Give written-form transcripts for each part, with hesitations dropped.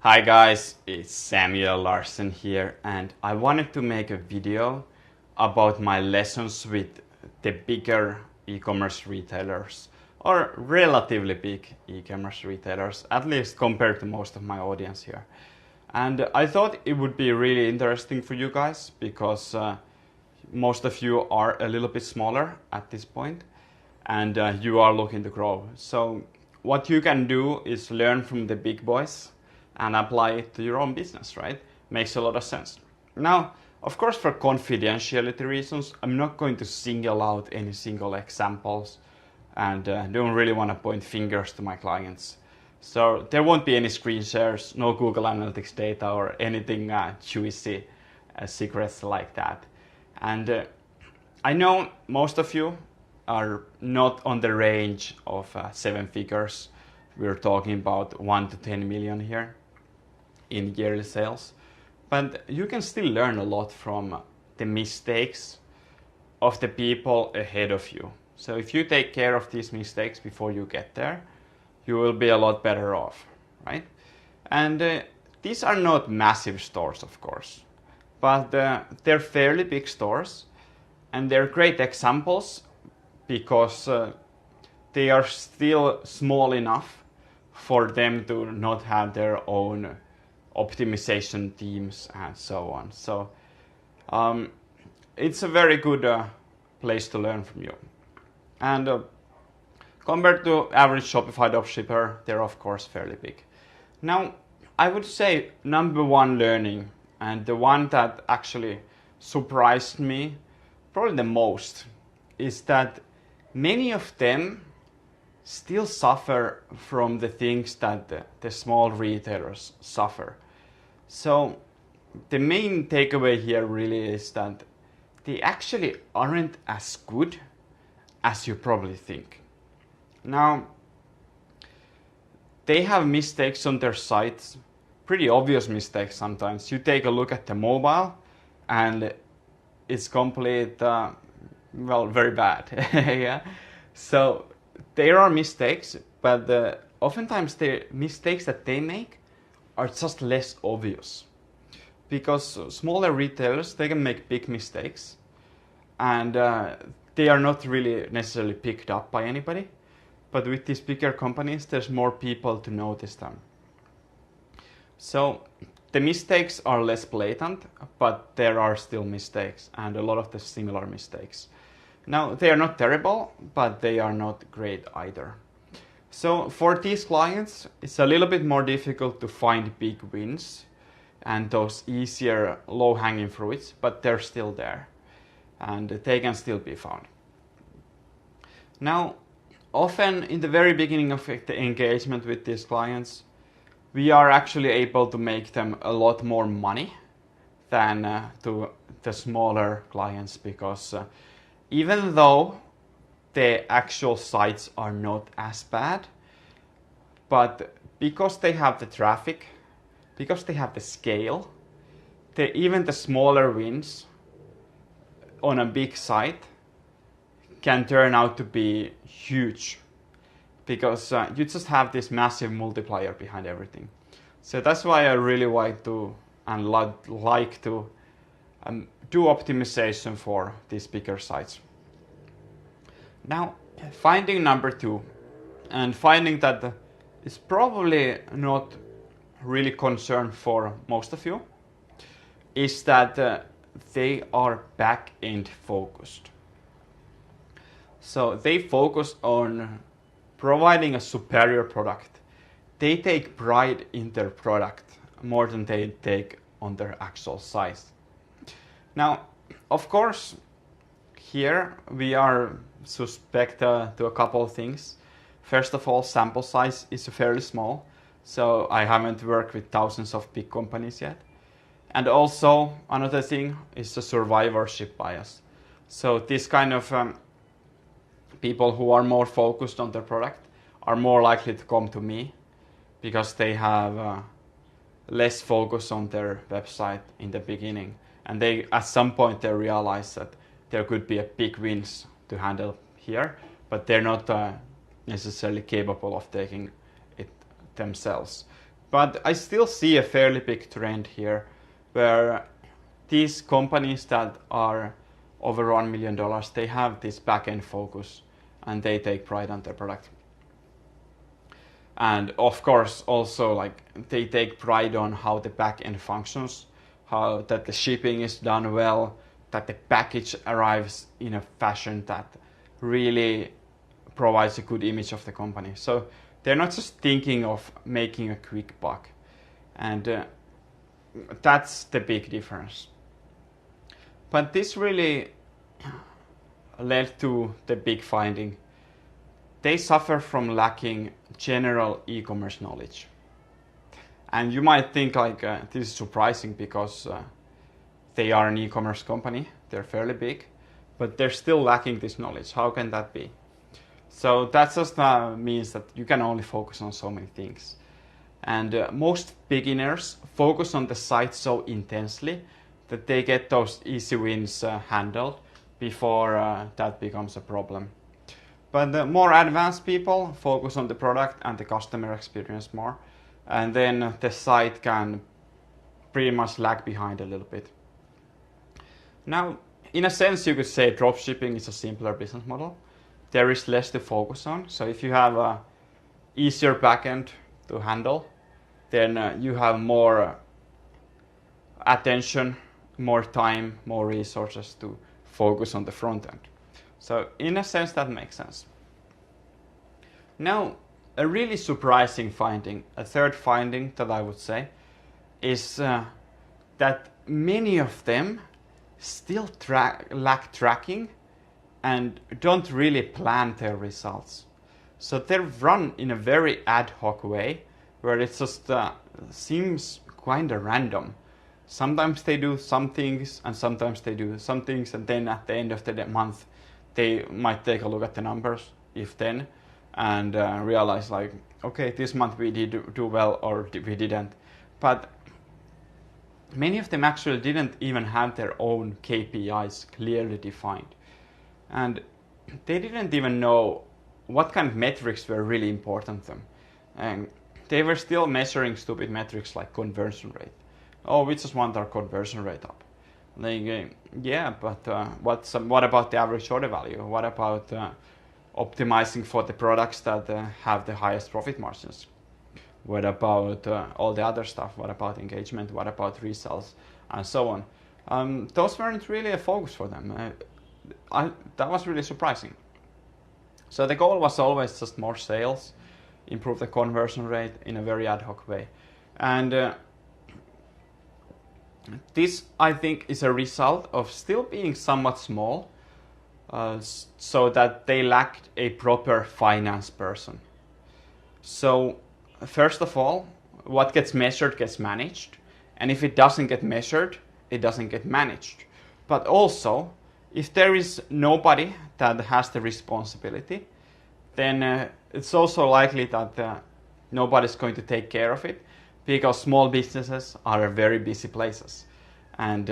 Hi guys, it's Samuel Larsen here, and I wanted to make a video about my lessons with the bigger e-commerce retailers, or relatively big e-commerce retailers, at least compared to most of my audience here. And I thought it would be really interesting for you guys because most of you are a little bit smaller at this point and you are looking to grow. So what you can do is learn from the big boys and apply it to your own business, right? Makes a lot of sense. Now, of course, for confidentiality reasons, I'm not going to single out any single examples and don't really want to point fingers to my clients. So there won't be any screen shares, no Google Analytics data or anything juicy secrets like that. And I know most of you are not on the range of 7 figures. We're talking about 1 to 10 million here in yearly sales. But you can still learn a lot from the mistakes of the people ahead of you. So if you take care of these mistakes before you get there, you will be a lot better off, right? And these are not massive stores, of course, but they're fairly big stores, and they're great examples because they are still small enough for them to not have their own optimization teams and so on. So it's a very good place to learn from you. And compared to average Shopify dropshipper, they're of course fairly big. Now, I would say number one learning, and the one that actually surprised me probably the most, is that many of them still suffer from the things that the small retailers suffer. So the main takeaway here really is that they actually aren't as good as you probably think. Now, they have mistakes on their sites, pretty obvious mistakes sometimes. You take a look at the mobile and it's complete, very bad. Yeah. So there are mistakes, but oftentimes the mistakes that they make are just less obvious. Because smaller retailers, they can make big mistakes and they are not really necessarily picked up by anybody. But with these bigger companies, there's more people to notice them. So the mistakes are less blatant, but there are still mistakes and a lot of the similar mistakes. Now, they are not terrible, but they are not great either. So for these clients, it's a little bit more difficult to find big wins and those easier low-hanging fruits, but they're still there and they can still be found. Now, often in the very beginning of the engagement with these clients, we are actually able to make them a lot more money than to the smaller clients because even though the actual sites are not as bad, but because they have the traffic, because they have the scale, even the smaller wins on a big site can turn out to be huge because you just have this massive multiplier behind everything. So that's why I really like to do optimization for these bigger sites. Now, finding number 2, and finding that is probably not really concern for most of you, is that they are back-end focused. So they focus on providing a superior product. They take pride in their product more than they take on their actual size. Now, of course, here we are suspect to a couple of things. First of all, sample size is fairly small, so I haven't worked with thousands of big companies yet. And also, another thing is the survivorship bias. So this kind of people who are more focused on their product are more likely to come to me because they have less focus on their website in the beginning. And they, at some point, they realize that there could be a big wins to handle here, but they're not necessarily capable of taking it themselves. But I still see a fairly big trend here where these companies that are over $1 million, they have this back-end focus and they take pride on their product. And of course, also like they take pride on how the back-end functions, how that the shipping is done well, that the package arrives in a fashion that really provides a good image of the company. So they're not just thinking of making a quick buck. And that's the big difference. But this really led to the big finding. They suffer from lacking general e-commerce knowledge. And you might think like this is surprising because they are an e-commerce company, they're fairly big, but they're still lacking this knowledge. How can that be? So that just means that you can only focus on so many things. And most beginners focus on the site so intensely that they get those easy wins handled before that becomes a problem. But the more advanced people focus on the product and the customer experience more, and then the site can pretty much lag behind a little bit. Now, in a sense, you could say dropshipping is a simpler business model. There is less to focus on. So if you have a easier backend to handle, then you have more attention, more time, more resources to focus on the front end. So in a sense, that makes sense. Now, a really surprising finding, a third finding that I would say, is that many of them still lack tracking and don't really plan their results. So they're run in a very ad hoc way where it just seems kind of random. Sometimes they do some things and sometimes they do some things, and then at the end of the month they might take a look at the numbers, if then, and realize like, okay, this month we did do well or we didn't. But many of them actually didn't even have their own KPIs clearly defined. And they didn't even know what kind of metrics were really important to them. And they were still measuring stupid metrics like conversion rate. Oh, we just want our conversion rate up. Like, yeah, but what about the average order value? What about optimizing for the products that have the highest profit margins? What about all the other stuff? What about engagement? What about resells? And so on. Those weren't really a focus for them. That was really surprising. So the goal was always just more sales, improve the conversion rate in a very ad hoc way. And this, I think, is a result of still being somewhat small, so that they lacked a proper finance person. So first of all, what gets measured gets managed, and if it doesn't get measured, it doesn't get managed. But also, if there is nobody that has the responsibility, then it's also likely that nobody's going to take care of it, because small businesses are very busy places, and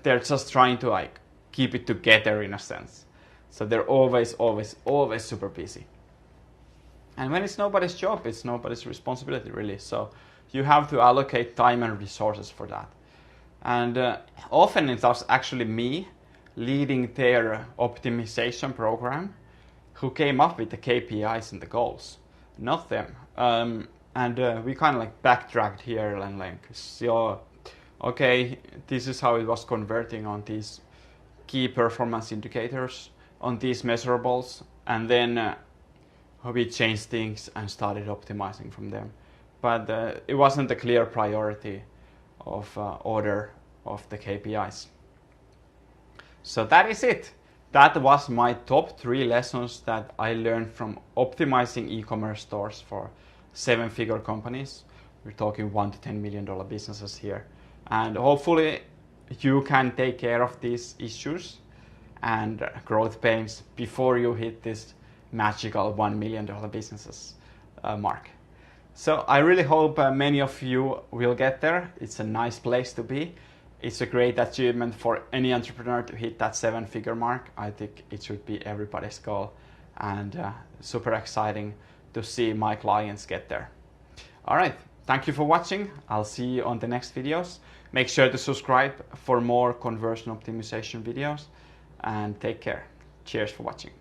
they're just trying to like keep it together in a sense. So they're always super busy. And when it's nobody's job, it's nobody's responsibility really. So you have to allocate time and resources for that. And often it was actually me leading their optimization program who came up with the KPIs and the goals, not them. And we kind of like backtracked here and like, so, okay, this is how it was converting on these key performance indicators, on these measurables, and then we changed things and started optimizing from them. But it wasn't a clear priority of order of the KPIs. So that is it. That was my top 3 lessons that I learned from optimizing e-commerce stores for 7-figure companies. We're talking $1 to $10 million businesses here. And hopefully you can take care of these issues and growth pains before you hit this magical $1 million businesses mark. So I really hope many of you will get there. It's a nice place to be. It's a great achievement for any entrepreneur to hit that 7-figure mark. I think it should be everybody's goal, and super exciting to see my clients get there. All right, thank you for watching. I'll see you on the next videos. Make sure to subscribe for more conversion optimization videos and take care. Cheers for watching.